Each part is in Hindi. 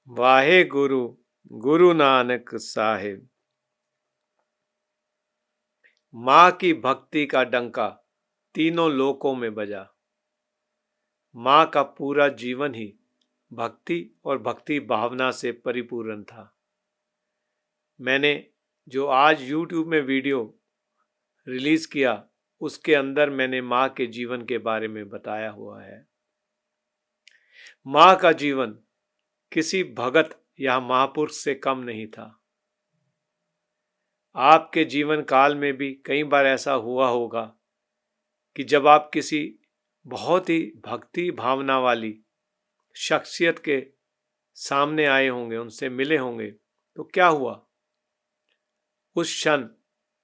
वाहे गुरु गुरु नानक साहिब। माँ की भक्ति का डंका तीनों लोकों में बजा। माँ का पूरा जीवन ही भक्ति और भक्ति भावना से परिपूर्ण था। मैंने जो आज YouTube में वीडियो रिलीज किया उसके अंदर मैंने माँ के जीवन के बारे में बताया हुआ है। माँ का जीवन किसी भगत या महापुरुष से कम नहीं था। आपके जीवन काल में भी कई बार ऐसा हुआ होगा कि जब आप किसी बहुत ही भक्ति भावना वाली शख्सियत के सामने आए होंगे, उनसे मिले होंगे, तो क्या हुआ? उस क्षण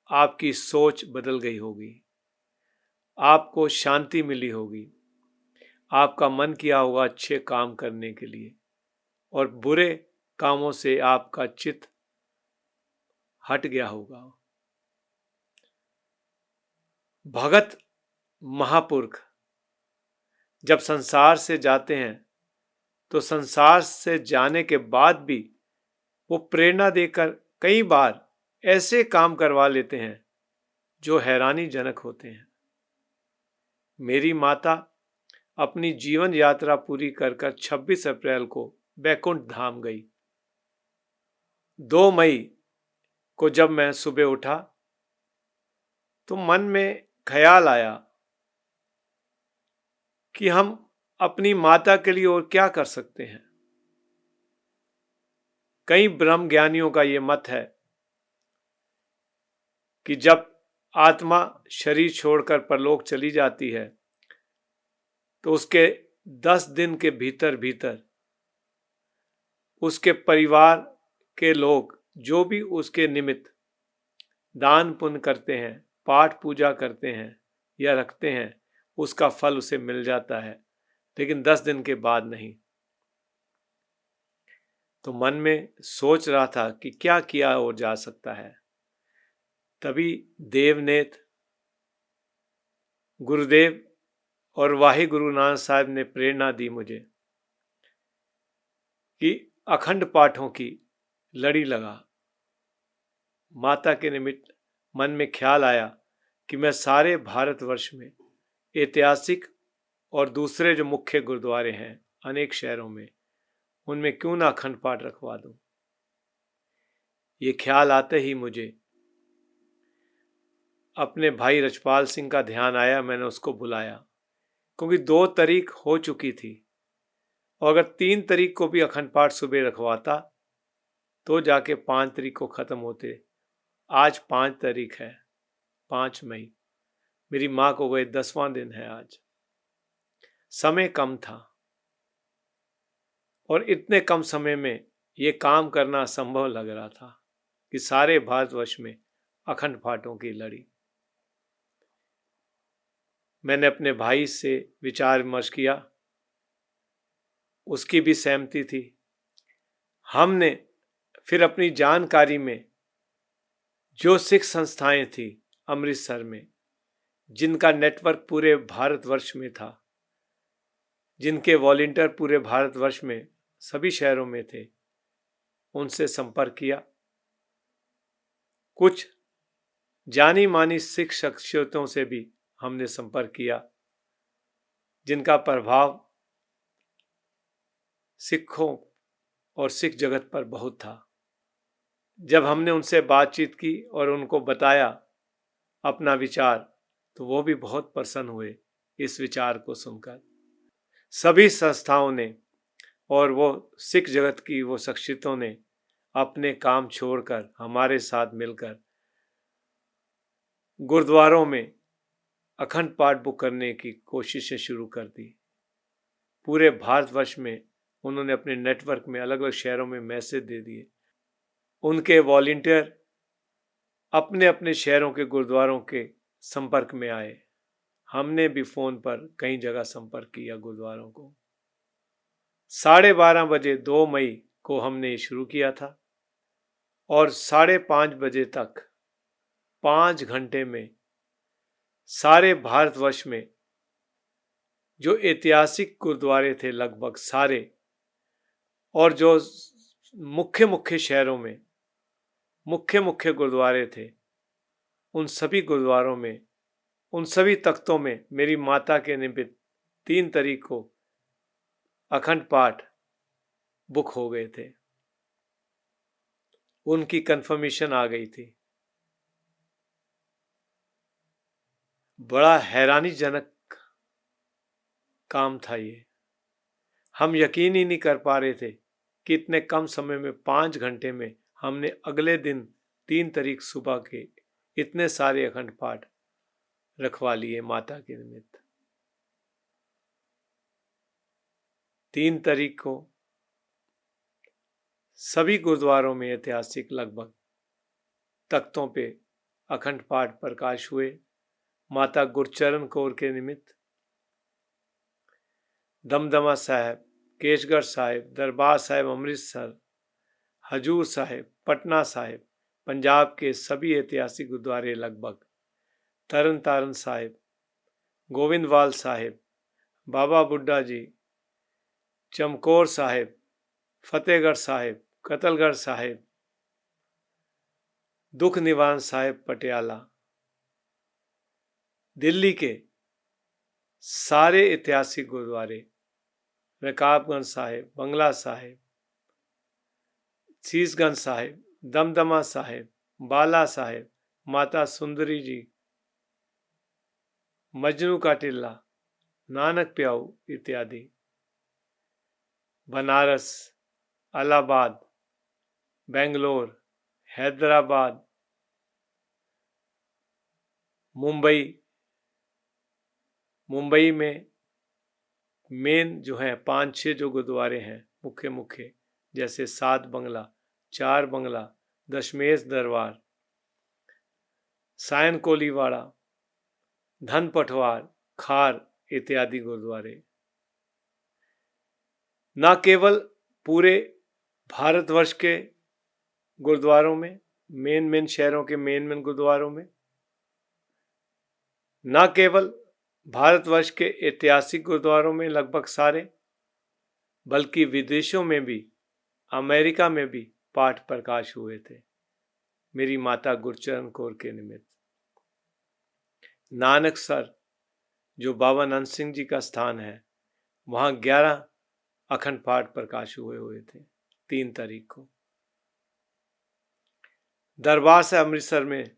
आपकी सोच बदल गई होगी, आपको शांति मिली होगी, आपका मन किया होगा अच्छे काम करने के लिए और बुरे कामों से आपका चित्त हट गया होगा। भगत महापुरुष जब संसार से जाते हैं तो संसार से जाने के बाद भी वो प्रेरणा देकर कई बार ऐसे काम करवा लेते हैं जो हैरानीजनक होते हैं। मेरी माता अपनी जीवन यात्रा पूरी कर 26 अप्रैल को बैकुंठ धाम गई। 2 मई को जब मैं सुबह उठा तो मन में ख्याल आया कि हम अपनी माता के लिए और क्या कर सकते हैं। कई ब्रह्म ज्ञानियों का ये मत है कि जब आत्मा शरीर छोड़कर परलोक चली जाती है तो उसके 10 दिन के भीतर भीतर उसके परिवार के लोग जो भी उसके निमित्त दान पुण्य करते हैं, पाठ पूजा करते हैं या रखते हैं, उसका फल उसे मिल जाता है, लेकिन 10 दिन के बाद नहीं। तो मन में सोच रहा था कि क्या किया और जा सकता है। तभी देवनेत गुरुदेव और वाहे गुरु नानक साहब ने प्रेरणा दी मुझे कि अखंड पाठों की लड़ी लगा। माता के निमित्त मन में ख्याल आया कि मैं सारे भारतवर्ष में ऐतिहासिक और दूसरे जो मुख्य गुरुद्वारे हैं अनेक शहरों में, उनमें क्यों ना अखंड पाठ रखवा दूं। ये ख्याल आते ही मुझे अपने भाई रजपाल सिंह का ध्यान आया। मैंने उसको बुलाया क्योंकि 2 तारीख हो चुकी थी और अगर 3 तारीख को भी अखंड पाठ सुबह रखवाता तो जाके 5 तारीख को ख़त्म होते। आज 5 तारीख है, 5 मई। मेरी माँ को गए 10वां दिन है आज। समय कम था और इतने कम समय में ये काम करना असंभव लग रहा था कि सारे भारतवर्ष में अखंड पाठों की लड़ी। मैंने अपने भाई से विचार विमर्श किया, उसकी भी सहमति थी। हमने फिर अपनी जानकारी में जो सिख संस्थाएं थी अमृतसर में, जिनका नेटवर्क पूरे भारतवर्ष में था, जिनके वॉलंटियर पूरे भारतवर्ष में सभी शहरों में थे, उनसे संपर्क किया। कुछ जानी मानी सिख शख्सियतों से भी हमने संपर्क किया जिनका प्रभाव सिखों और सिख जगत पर बहुत था। जब हमने उनसे बातचीत की और उनको बताया अपना विचार, तो वो भी बहुत प्रसन्न हुए इस विचार को सुनकर। सभी संस्थाओं ने और वो सिख जगत की वो शख्सियतों ने अपने काम छोड़कर हमारे साथ मिलकर गुरुद्वारों में अखंड पाठ बुक करने की कोशिशें शुरू कर दी। पूरे भारतवर्ष में उन्होंने अपने नेटवर्क में अलग अलग शहरों में मैसेज दे दिए। उनके वॉलंटियर अपने अपने शहरों के गुरुद्वारों के संपर्क में आए। हमने भी फ़ोन पर कई जगह संपर्क किया गुरुद्वारों को। 12:30 बजे 2 मई को हमने शुरू किया था और 5:30 बजे तक 5 घंटे में सारे भारतवर्ष में जो ऐतिहासिक गुरुद्वारे थे लगभग सारे, और जो मुख्य मुख्य शहरों में मुख्य मुख्य गुरुद्वारे थे, उन सभी गुरुद्वारों में, उन सभी तख्तों में मेरी माता के निमित्त 3 तारीख को अखंड पाठ बुक हो गए थे। उनकी कंफर्मेशन आ गई थी। बड़ा हैरानीजनक काम था ये। हम यकीन ही नहीं कर पा रहे थे कि इतने कम समय में 5 घंटे में हमने अगले दिन 3 तारीख सुबह के इतने सारे अखंड पाठ रखवा लिए माता के निमित्त। 3 तारीख को सभी गुरुद्वारों में ऐतिहासिक लगभग तख्तों पे अखंड पाठ प्रकाश हुए माता गुरचरण कौर के निमित्त। दमदमा साहिब, केशगढ़ साहिब, दरबार साहिब अमृतसर, हजूर साहिब, पटना साहिब, पंजाब के सभी ऐतिहासिक गुरुद्वारे लगभग, तरन तारण साहिब, गोविंदवाल साहिब, बाबा बुड्ढा जी, चमकौर साहिब, फतेहगढ़ साहिब, कतलगढ़ साहिब, दुख निवारण साहिब पटियाला, दिल्ली के सारे ऐतिहासिक गुरुद्वारे, रकाबगंज साहिब, बंगला साहिब, शीशगंज साहिब, दमदमा साहिब, बाला साहिब, माता सुंदरी जी, मजनू का टिल्ला, नानक प्याऊ इत्यादि, बनारस, इलाहाबाद, बेंगलोर, हैदराबाद, मुंबई में मेन जो है 5-6 जो गुरुद्वारे हैं मुख्य मुख्य, जैसे 7 बंगला, 4 बंगला, दशमेश दरबार, सायन कोलीवाड़ा, धन पटवार, खार इत्यादि गुरुद्वारे। न केवल पूरे भारतवर्ष के गुरुद्वारों में, मेन शहरों के मेन गुरुद्वारों में, न केवल भारतवर्ष के ऐतिहासिक गुरुद्वारों में लगभग सारे, बल्कि विदेशों में भी, अमेरिका में भी पाठ प्रकाश हुए थे मेरी माता गुरचरण कौर के निमित्त। नानकसर जो बाबा नंद सिंह जी का स्थान है, वहाँ 11 अखंड पाठ प्रकाश हुए थे 3 तारीख को। दरबार से अमृतसर में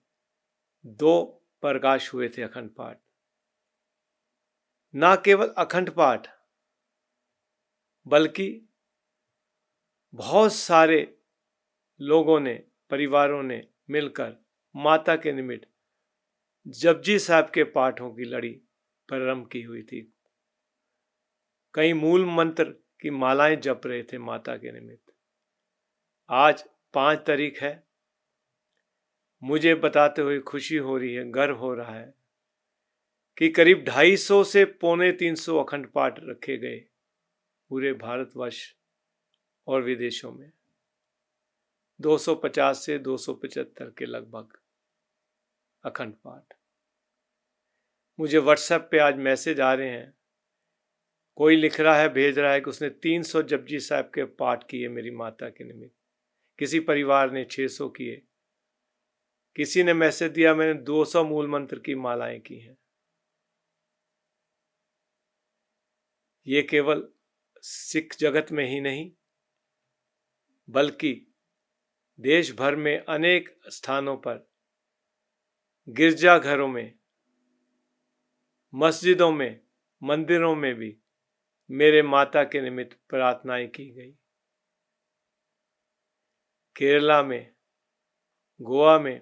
2 प्रकाश हुए थे अखंड पाठ। न केवल अखंड पाठ, बल्कि बहुत सारे लोगों ने, परिवारों ने मिलकर माता के निमित्त जपजी साहब के पाठों की लड़ी प्रारंभ की हुई थी। कई मूल मंत्र की मालाएं जप रहे थे माता के निमित्त। आज 5 तारीख है। मुझे बताते हुए खुशी हो रही है, गर्व हो रहा है कि करीब 250 से 250 अखंड पाठ रखे गए पूरे भारतवर्ष और विदेशों में। 250 से 275 के लगभग अखंड पाठ। मुझे व्हाट्सएप पे आज मैसेज आ रहे हैं, कोई लिख रहा है, भेज रहा है कि उसने 300 जपजी साहब के पाठ किए मेरी माता के निमित्त, किसी परिवार ने 600 किए, किसी ने मैसेज दिया मैंने 200 मूल मंत्र की मालाएं की हैं। ये केवल सिख जगत में ही नहीं, बल्कि देश भर में अनेक स्थानों पर, गिरजाघरों में, मस्जिदों में, मंदिरों में भी मेरे माता के निमित्त प्रार्थनाएं की गई। केरला में, गोवा में,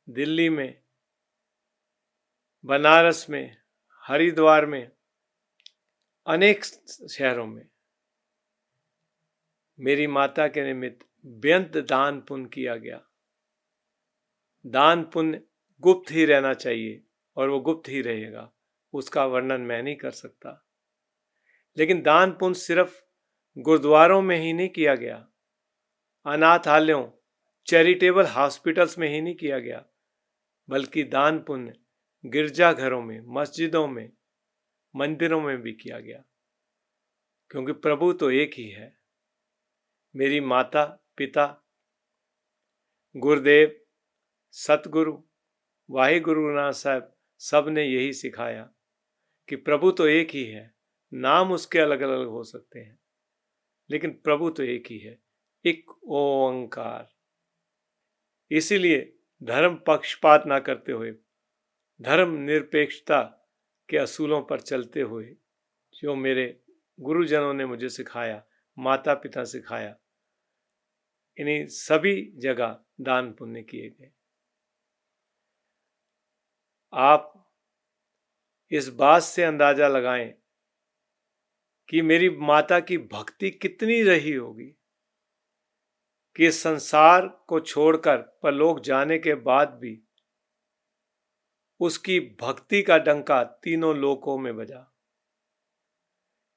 दिल्ली में, बनारस में, हरिद्वार में, अनेक शहरों में मेरी माता के निमित्त बेअंत दान पुण्य किया गया। दान पुण्य गुप्त ही रहना चाहिए और वो गुप्त ही रहेगा, उसका वर्णन मैं नहीं कर सकता। लेकिन दान पुण्य सिर्फ गुरुद्वारों में ही नहीं किया गया, अनाथालयों, चैरिटेबल हॉस्पिटल्स में ही नहीं किया गया, बल्कि दान पुण्य गिरजाघरों में, मस्जिदों में, मंदिरों में भी किया गया। क्योंकि प्रभु तो एक ही है। मेरी माता पिता, गुरुदेव, सतगुरु, वाहिगुरु नानक साहब सब ने यही सिखाया कि प्रभु तो एक ही है, नाम उसके अलग अलग हो सकते हैं लेकिन प्रभु तो एक ही है, एक ओंकार। इसीलिए धर्म पक्षपात ना करते हुए, धर्म निरपेक्षता के असूलों पर चलते हुए, जो मेरे गुरुजनों ने मुझे सिखाया, माता पिता सिखाया, इन्हीं सभी जगह दान पुण्य किए गए। आप इस बात से अंदाजा लगाएं कि मेरी माता की भक्ति कितनी रही होगी कि इस संसार को छोड़कर परलोक जाने के बाद भी उसकी भक्ति का डंका तीनों लोकों में बजा।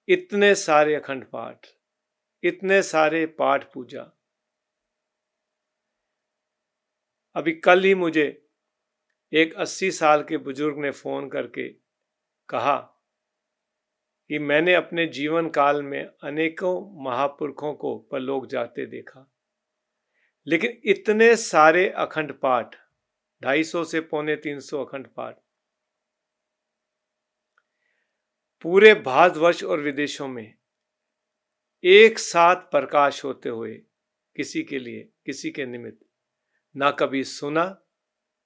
इतने सारे अखंड पाठ, इतने सारे पाठ पूजा। अभी कल ही मुझे एक 80 साल के बुजुर्ग ने फोन करके कहा कि मैंने अपने जीवन काल में अनेकों महापुरुषों को परलोक जाते देखा, लेकिन इतने सारे अखंड पाठ, 250 से पौने 300 अखंड पाठ पूरे भारतवर्ष और विदेशों में एक साथ प्रकाश होते हुए किसी के लिए, किसी के निमित्त ना कभी सुना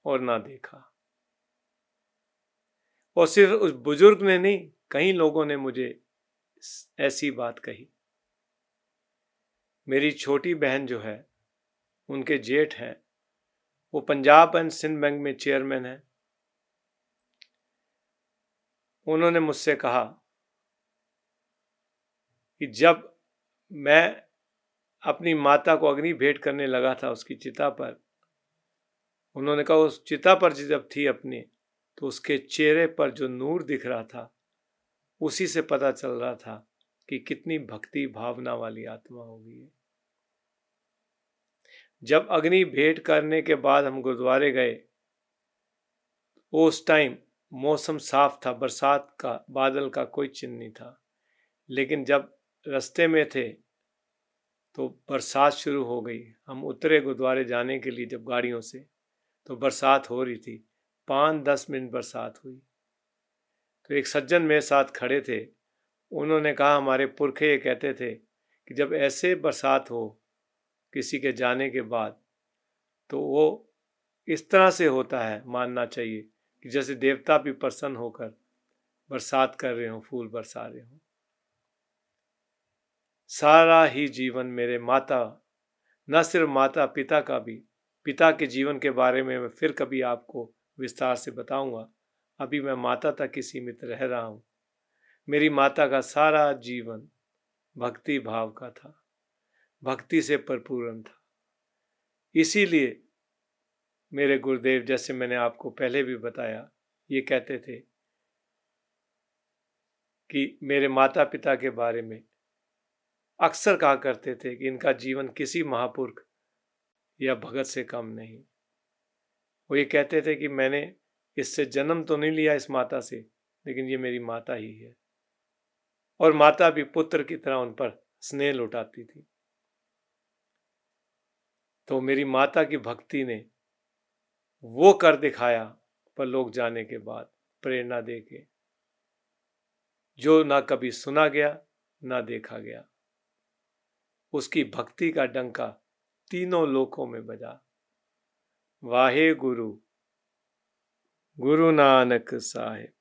और ना देखा। और सिर्फ उस बुजुर्ग ने नहीं, कई लोगों ने मुझे ऐसी बात कही। मेरी छोटी बहन जो है, उनके जेठ हैं, वो पंजाब एंड सिंध बैंक में चेयरमैन है। उन्होंने मुझसे कहा कि जब मैं अपनी माता को अग्नि भेंट करने लगा था उसकी चिता पर, उन्होंने कहा उस चिता पर जब थी अपनी, तो उसके चेहरे पर जो नूर दिख रहा था, उसी से पता चल रहा था कि कितनी भक्ति भावना वाली आत्मा होगी। जब अग्नि भेंट करने के बाद हम गुरुद्वारे गए, उस टाइम मौसम साफ था, बरसात का, बादल का कोई चिन्ह नहीं था। लेकिन जब रास्ते में थे तो बरसात शुरू हो गई। हम उतरे गुरुद्वारे जाने के लिए जब गाड़ियों से, तो बरसात हो रही थी। 5-10 मिनट बरसात हुई तो एक सज्जन मेरे साथ खड़े थे, उन्होंने कहा हमारे पुरखे ये कहते थे कि जब ऐसे बरसात हो किसी के जाने के बाद, तो वो इस तरह से होता है, मानना चाहिए कि जैसे देवता भी प्रसन्न होकर बरसात कर रहे हो, फूल बरसा रहे हो। सारा ही जीवन मेरे माता, न सिर्फ माता पिता का भी, पिता के जीवन के बारे में मैं फिर कभी आपको विस्तार से बताऊंगा। अभी मैं माता तक ही सीमित रह रहा हूं। मेरी माता का सारा जीवन भक्ति भाव का था, भक्ति से परिपूर्ण था। इसीलिए मेरे गुरुदेव, जैसे मैंने आपको पहले भी बताया, ये कहते थे कि मेरे माता पिता के बारे में अक्सर कहा करते थे कि इनका जीवन किसी महापुरुष या भगत से कम नहीं। वो ये कहते थे कि मैंने इससे जन्म तो नहीं लिया इस माता से, लेकिन ये मेरी माता ही है। और माता भी पुत्र की तरह उन पर स्नेह लुटाती थी। तो मेरी माता की भक्ति ने वो कर दिखाया परलोक जाने के बाद, प्रेरणा देके, जो ना कभी सुना गया ना देखा गया। उसकी भक्ति का डंका तीनों लोकों में बजा। वाहे गुरु, गुरु नानक साहिब।